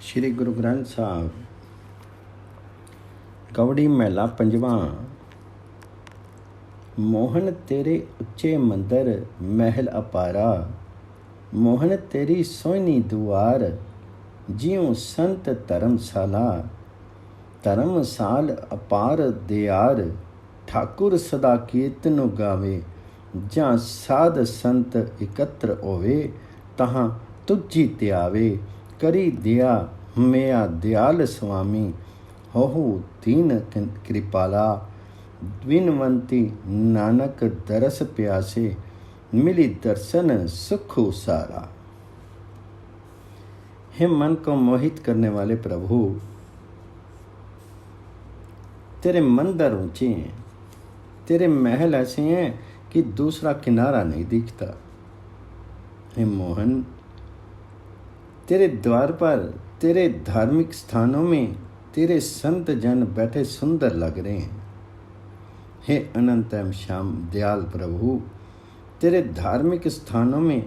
श्री गुरु ग्रंथ साहब कवड़ी महला पंजवां। मोहन तेरे उच्चे मंदिर महल अपारा, मोहन तेरी सोहनी दुआर जियों संत धर्मशाला। धर्मसाल अपार दियार ठाकुर सदा कीर्तन गावे, जहाँ साध संत एकत्र होवे तहाँ तुझी त्यावे। करी दिया मेया दयाल स्वामी, होहु दीन कृपाला। विनवंती नानक दरस प्यासे, मिली दर्शन सुख सारा। हे मन को मोहित करने वाले प्रभु, तेरे मंदिर ऊंचे हैं, तेरे महल ऐसे हैं कि दूसरा किनारा नहीं दिखता। हे मोहन, तेरे द्वार पर, तेरे धार्मिक स्थानों में तेरे संत जन बैठे सुंदर लग रहे हैं। हे अनंत एवं श्याम दयाल प्रभु, तेरे धार्मिक स्थानों में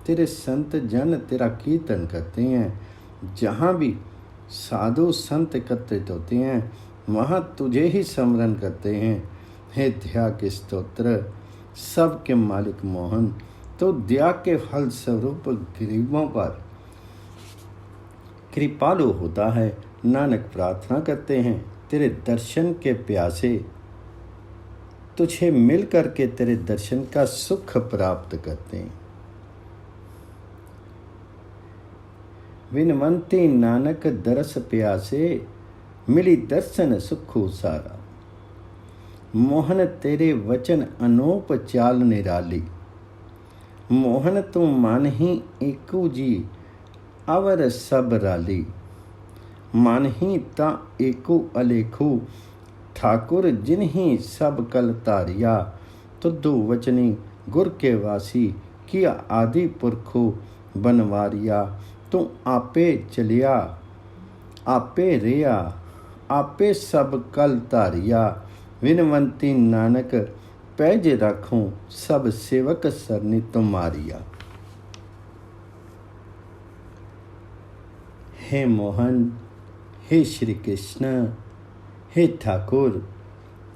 तेरे संत जन तेरा कीर्तन करते हैं। जहाँ भी साधु संत एकत्रित होते हैं वहाँ तुझे ही स्मरण करते हैं। हे दया के स्तोत्र सब के मालिक मोहन, तो दया के फल स्वरूप गरीबों पर कृपालु होता है। नानक प्रार्थना करते हैं तेरे दर्शन के प्यासे, तुझे मिल करके तेरे दर्शन का सुख प्राप्त करते हैं। विनवंती नानक दरस प्यासे, मिली दर्शन सुख सारा। मोहन तेरे वचन अनूप चाल निराली, मोहन तू मन ही एकू जी अवर सब राली। मन ही ता एकू अलेखू, ठाकुर जिन्हीं सब कल तारिया। तुदु वचनी गुर के वासी, किया आदि पुरखु बनवारिया। तू आपे चलिया आपे रिया, आपे सब कल तारिया। विनवंती नानक पैज रखूं, सब सेवक सरनी तुम्हारिया। हे मोहन, हे श्री कृष्ण, हे ठाकुर,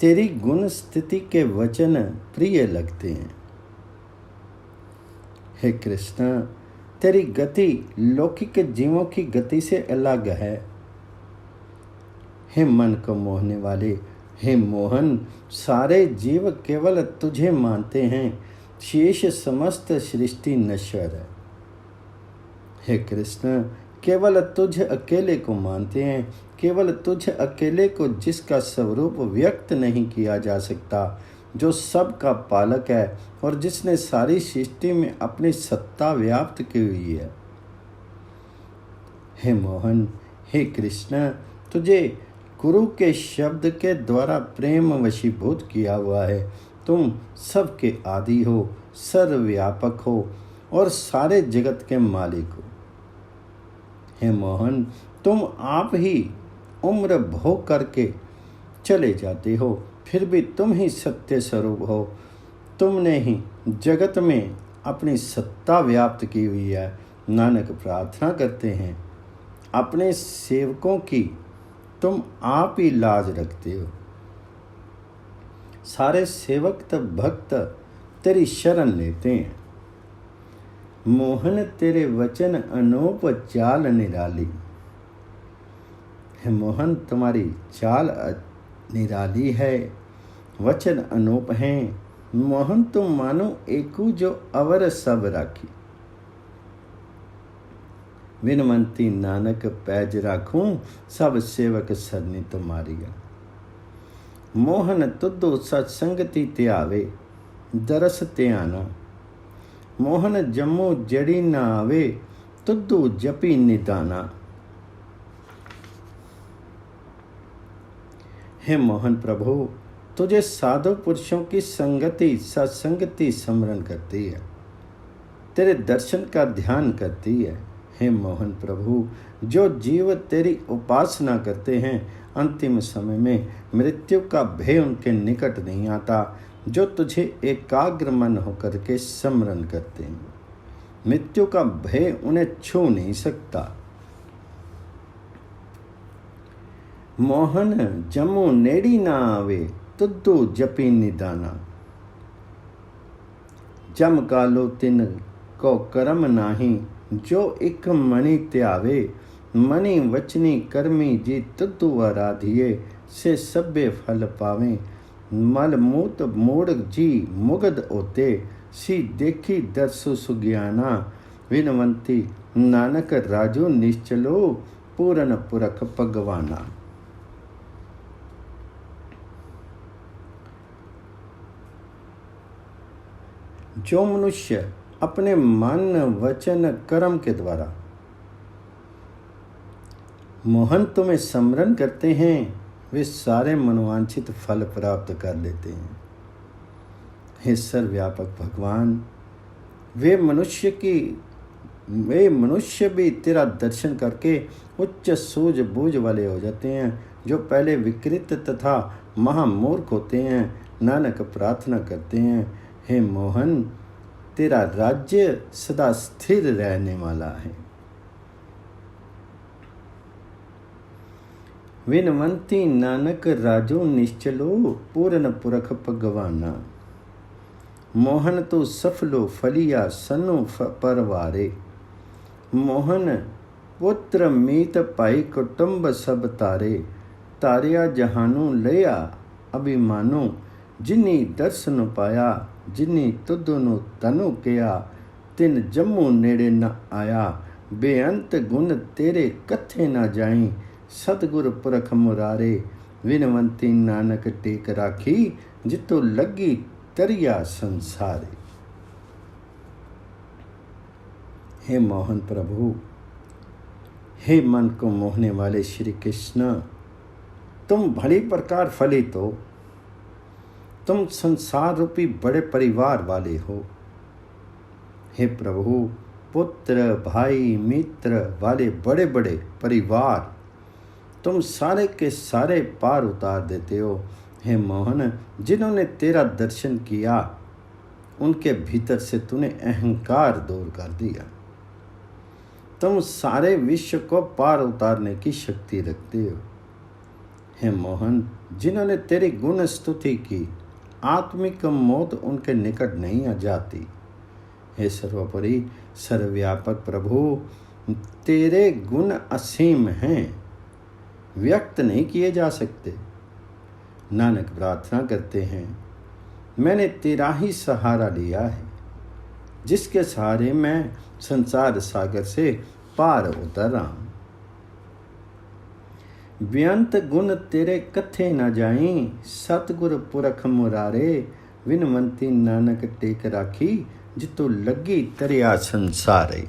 तेरी गुण स्थिति के वचन प्रिय लगते हैं। हे कृष्ण, तेरी गति लौकिक जीवों की गति से अलग है। हे मन को मोहने वाले, हे मोहन, सारे जीव केवल तुझे मानते हैं, शेष समस्त सृष्टि नश्वर है। हे कृष्ण, केवल तुझ अकेले को मानते हैं, केवल तुझ अकेले को जिसका स्वरूप व्यक्त नहीं किया जा सकता, जो सब का पालक है और जिसने सारी सृष्टि में अपनी सत्ता व्याप्त की हुई है। हे मोहन, हे कृष्ण, तुझे गुरु के शब्द के द्वारा प्रेम वशीभूत किया हुआ है। तुम सबके आदि हो, सर्वव्यापक हो और सारे जगत के मालिक हो। हे मोहन, तुम आप ही उम्र भोग करके चले जाते हो, फिर भी तुम ही सत्य स्वरूप हो। तुमने ही जगत में अपनी सत्ता व्याप्त की हुई है। नानक प्रार्थना करते हैं अपने सेवकों की तुम आप ही लाज रखते हो। सारे सेवक तब भक्त तेरी शरण लेते हैं। मोहन तेरे वचन अनूप चाल निराली। हे मोहन, तुम्हारी चाल निराली है, वचन अनूप हैं। मोहन तुम मानो एकू जो अवर सब राखी। विनवंती नानक पैज राखूं, सब सेवक सरनी तुम्हारिया। मोहन तुदो सत्संगति त्यावे, दरस त्याना। मोहन जम्मू जड़ी ना आवे, तुदु जपी निदाना। हे मोहन प्रभु, तुझे साधु पुरुषों की संगति सत्संगति स्मरण करती है, तेरे दर्शन का ध्यान करती है। हे मोहन प्रभु, जो जीव तेरी उपासना करते हैं अंतिम समय में मृत्यु का भय उनके निकट नहीं आता। जो तुझे एकाग्र मन होकर के स्मरण करते हैं, मृत्यु का भय उन्हें छू नहीं सकता। मोहन जमू नेड़ी ना आवे, तुद्धू जपी निदाना। जम कालो तिन को करम नाही, जो एक मणि त्यावे। मणि वचनी कर्मी जी तुद्धू आराधिए, से सभे फल पावे। मल मूत मूढ़ जी मुगद होते, सी देखी दर्शु सुज्ञाना। विनवंती नानक राजो निश्चलो, पूरन पुरख भगवाना। जो मनुष्य अपने मन वचन कर्म के द्वारा मोहन तुम्हें स्मरण करते हैं, वे सारे मनोवांछित फल प्राप्त कर लेते हैं। हे सर्वव्यापक भगवान, वे मनुष्य भी तेरा दर्शन करके उच्च सूझबूझ वाले हो जाते हैं। जो पहले विकृत तथा महामूर्ख होते हैं, नानक प्रार्थना करते हैं, हे मोहन, तेरा राज्य सदा स्थिर रहने वाला है। विनवंती नानक राजो निश्चलो, पूरन पुरख भगवाना। मोहन तो सफलो फलिया, सनु परवारे। मोहन पुत्र मीत पाई, कुटुंब सब तारे। तारिया जहानू लिया अभिमानो, जिनी दर्शन पाया। जिनी तुदनु तनु किया, तिन जम्मू नेड़े न आया। बेअंत गुण तेरे कथे न जाई, सतगुर पुरख मुरारे। विनवंती नानक टेक राखी, जितो लगी तरिया संसारे। हे मोहन प्रभु, हे मन को मोहने वाले श्री कृष्ण, तुम भली प्रकार फलित हो। तुम संसार रूपी बड़े परिवार वाले हो। हे प्रभु, पुत्र भाई मित्र वाले बड़े बड़े परिवार तुम सारे के सारे पार उतार देते हो। हे मोहन, जिन्होंने तेरा दर्शन किया, उनके भीतर से तूने अहंकार दूर कर दिया। तुम सारे विश्व को पार उतारने की शक्ति रखते हो। हे मोहन, जिन्होंने तेरी गुण स्तुति की, आत्मिक मौत उनके निकट नहीं आ जाती। हे सर्वोपरि सर्वव्यापक प्रभु, तेरे गुण असीम हैं, व्यक्त नहीं किए जा सकते। नानक प्रार्थना करते हैं, मैंने तेरा ही सहारा लिया है, जिसके सहारे मैं संसार सागर से पार उतर रहा हूं। बेअंत गुण तेरे कथे न जाई, सतगुर पुरख मुरारे। विनवंती नानक टेक राखी, जितो लगी तरिया संसारे।